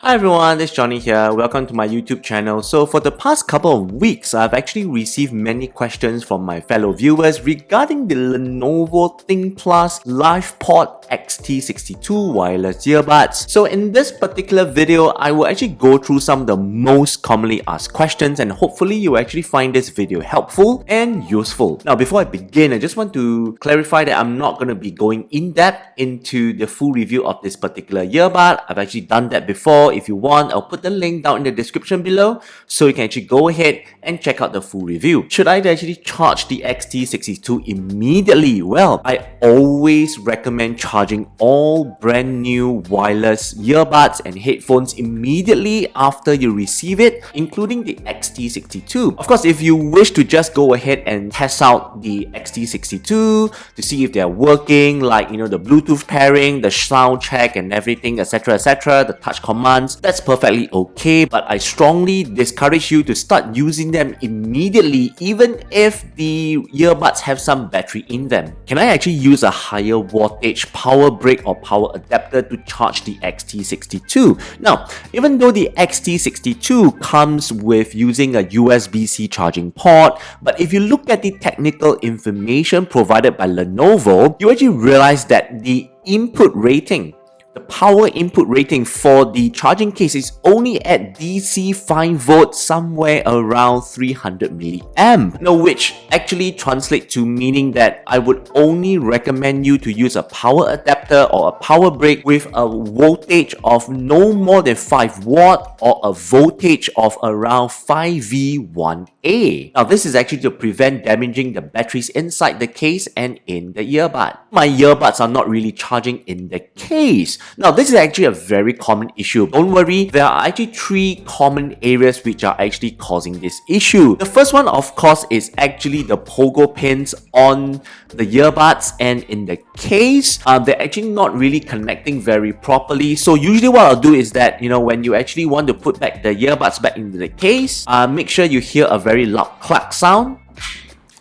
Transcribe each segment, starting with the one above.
Hi everyone, it's Johnny here. Welcome to my YouTube channel. So for the past couple of weeks, I've actually received many questions from my fellow viewers regarding the Lenovo Thinkplus LivePod XT62 wireless earbuds. So in this particular video, I will actually go through some of the most commonly asked questions, and hopefully you actually find this video helpful and useful. Now before I begin, I just want to clarify that I'm not going to be going in depth into the full review of this particular earbud. I've actually done that before. If you want, I'll put the link down in the description below so you can actually go ahead and check out the full review. Should I actually charge the XT62 immediately? Well, I always recommend charging all brand new wireless earbuds and headphones immediately after you receive it, including the XT62. Of course, if you wish to just go ahead and test out the XT62 to see if they're working, like the Bluetooth pairing, the sound check and everything, etc, the touch commands, that's perfectly okay, but I strongly discourage you to start using them immediately even if the earbuds have some battery in them. Can I actually use a higher wattage power brick or power adapter to charge the XT62? Now, even though the XT62 comes with using a USB-C charging port, but if you look at the technical information provided by Lenovo, you actually realize that the input rating, the power input rating for the charging case is only at DC 5 volts, somewhere around 300 milliamp. Now, which actually translates to meaning that I would only recommend you to use a power adapter or a power brick with a voltage of no more than 5 watt or a voltage of around 5V1A. Now, this is actually to prevent damaging the batteries inside the case and in the earbud. My earbuds are not really charging in the case. Now, this is actually a very common issue. Don't worry, there are actually 3 common areas which are actually causing this issue. The first one, of course, is actually the pogo pins on the earbuds and in the case. They're actually not really connecting very properly. So usually what I'll do is that, when you actually want to put back the earbuds back into the case, make sure you hear a very loud clack sound,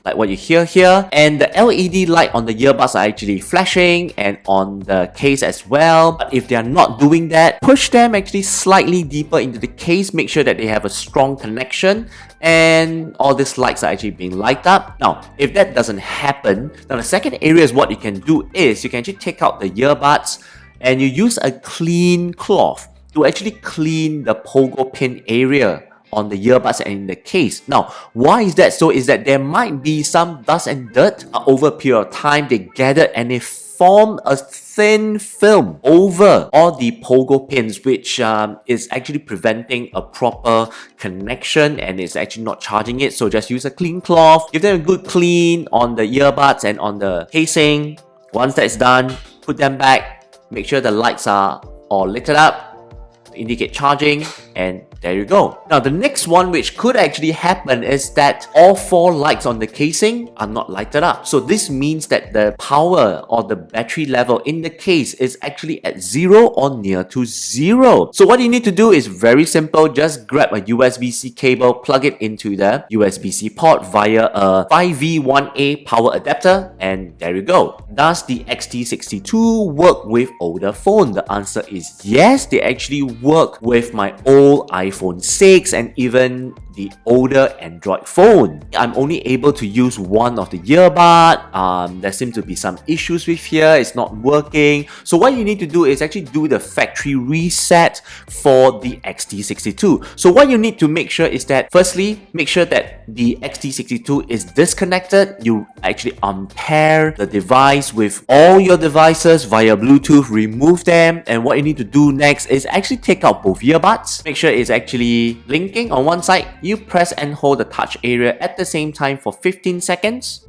like what you hear here, and the LED light on the earbuds are actually flashing and on the case as well. But if they are not doing that, push them actually slightly deeper into the case, make sure that they have a strong connection and all these lights are actually being lighted up. Now, if that doesn't happen, now the second area is what you can do is you can actually take out the earbuds and you use a clean cloth to actually clean the pogo pin area on the earbuds and in the case. Now, why is that so? Is that there might be some dust and dirt over a period of time. They gathered and they form a thin film over all the pogo pins, which is actually preventing a proper connection and it's actually not charging it. So just use a clean cloth, give them a good clean on the earbuds and on the casing. Once that's done, put them back, make sure the lights are all lit up to indicate charging, and there you go. Now, the next one which could actually happen is that all 4 lights on the casing are not lighted up. So this means that the power or the battery level in the case is actually at 0 or near to 0. So what you need to do is very simple. Just grab a USB-C cable, plug it into the USB-C port via a 5V1A power adapter, and there you go. Does the XT62 work with older phone? The answer is yes. They actually work with my old iPhone 6 and even the older Android phone. I'm only able to use one of the earbud. There seems to be some issues with here. It's not working. So what you need to do is actually do the factory reset for the XT62. So what you need to make sure is that, firstly, make sure that the XT62 is disconnected. You actually unpair the device with all your devices via Bluetooth, remove them, and what you need to do next is actually take out both earbuds. Make sure it's actually blinking on one side. You press and hold the touch area at the same time for 15 seconds.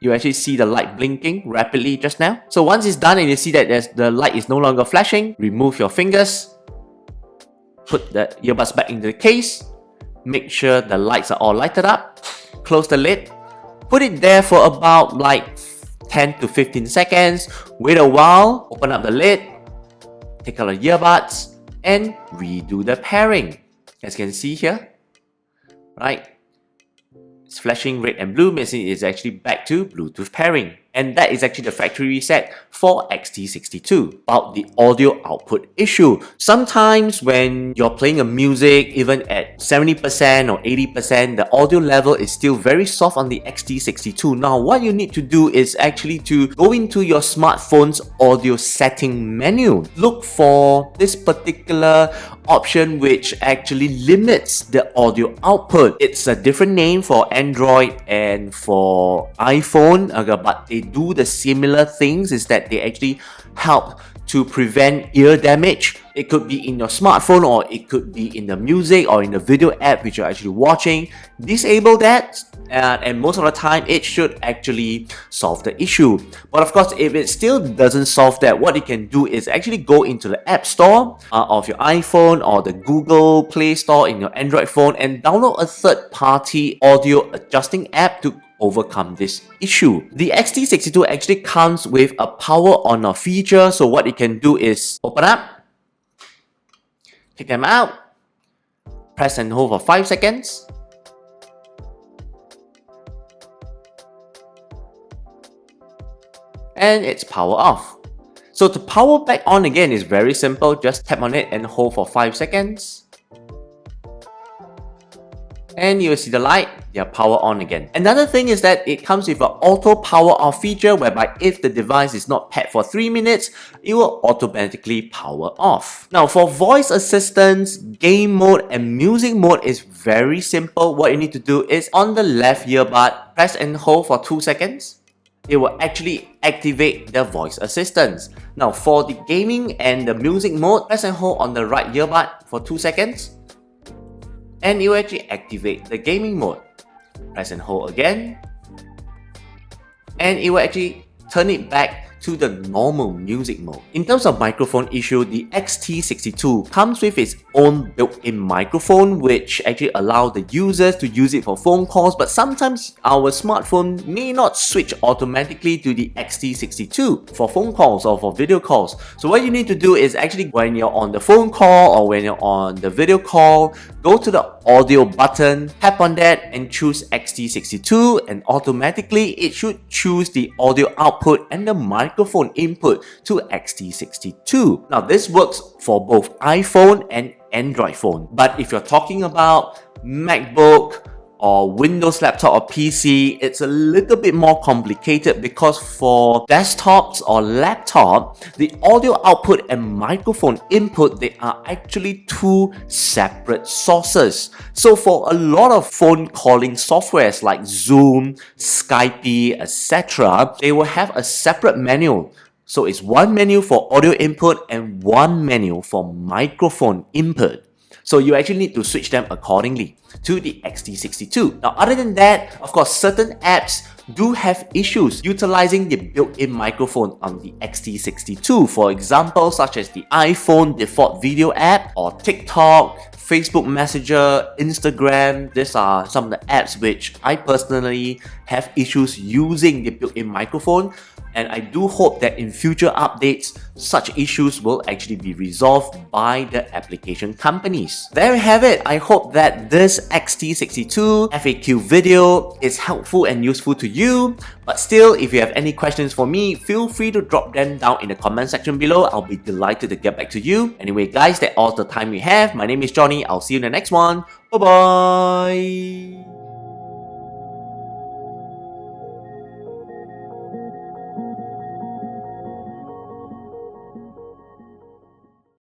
You actually see the light blinking rapidly just now. So once it's done and you see that the light is no longer flashing, remove your fingers, put the earbuds back into the case, make sure the lights are all lighted up, close the lid, put it there for about like 10 to 15 seconds, wait a while, open up the lid, take out the earbuds, and redo the pairing. As you can see here, right? It's flashing red and blue, meaning it's actually back to Bluetooth pairing. and that is actually the factory reset for XT62. About the audio output issue. Sometimes when you're playing a music, even at 70% or 80%, the audio level is still very soft on the XT62. Now, what you need to do is actually to go into your smartphone's audio setting menu. Look for this particular option which actually limits the audio output. It's a different name for Android and for iPhone, but they do the similar things, is that they actually help to prevent ear damage. It could be in your smartphone, or it could be in the music or in the video app which you're actually watching. Disable that, and most of the time it should actually solve the issue. But of course, if it still doesn't solve that, what you can do is actually go into the App Store of your iPhone or the Google Play Store in your Android phone and download a third-party audio adjusting app to overcome this issue. The XT62 actually comes with a power on off feature, so what you can do is open up, take them out, press and hold for 5 seconds, and it's power off. So to power back on again is very simple, just tap on it and hold for 5 seconds. And you will see the light, they are power on again. Another thing is that it comes with an auto power off feature, whereby if the device is not paired for 3 minutes, it will automatically power off. Now for voice assistance, game mode and music mode is very simple. What you need to do is on the left earbud, press and hold for 2 seconds. It will actually activate the voice assistance. Now for the gaming and the music mode, press and hold on the right earbud for 2 seconds. And you actually activate the gaming mode. Press and hold again, and it will actually turn it back to the normal music mode. In terms of microphone issue, the XT62 comes with its own built-in microphone, which actually allows the users to use it for phone calls, but sometimes our smartphone may not switch automatically to the XT62 for phone calls or for video calls. So what you need to do is actually, when you're on the phone call or when you're on the video call, go to the audio button, tap on that and choose XT62, and automatically it should choose the audio output and the microphone input to XT62. Now this works for both iPhone and Android phone, but if you're talking about MacBook or Windows laptop or PC, it's a little bit more complicated, because for desktops or laptop, the audio output and microphone input, they are actually two separate sources. So for a lot of phone calling softwares like Zoom, Skype, etc., they will have a separate menu. So it's one menu for audio input and one menu for microphone input. So you actually need to switch them accordingly to the XT62. Now other than that, of course, certain apps do have issues utilizing the built-in microphone on the XT62. For example, such as the iPhone default video app, or TikTok, Facebook Messenger, Instagram. These are some of the apps which I personally have issues using the built-in microphone. And I do hope that in future updates, such issues will actually be resolved by the application companies. There you have it. I hope that this XT62 FAQ video is helpful and useful to you. But still, if you have any questions for me, feel free to drop them down in the comment section below. I'll be delighted to get back to you. Anyway guys, that's all the time we have. My name is Johnny. I'll see you in the next one. Bye bye.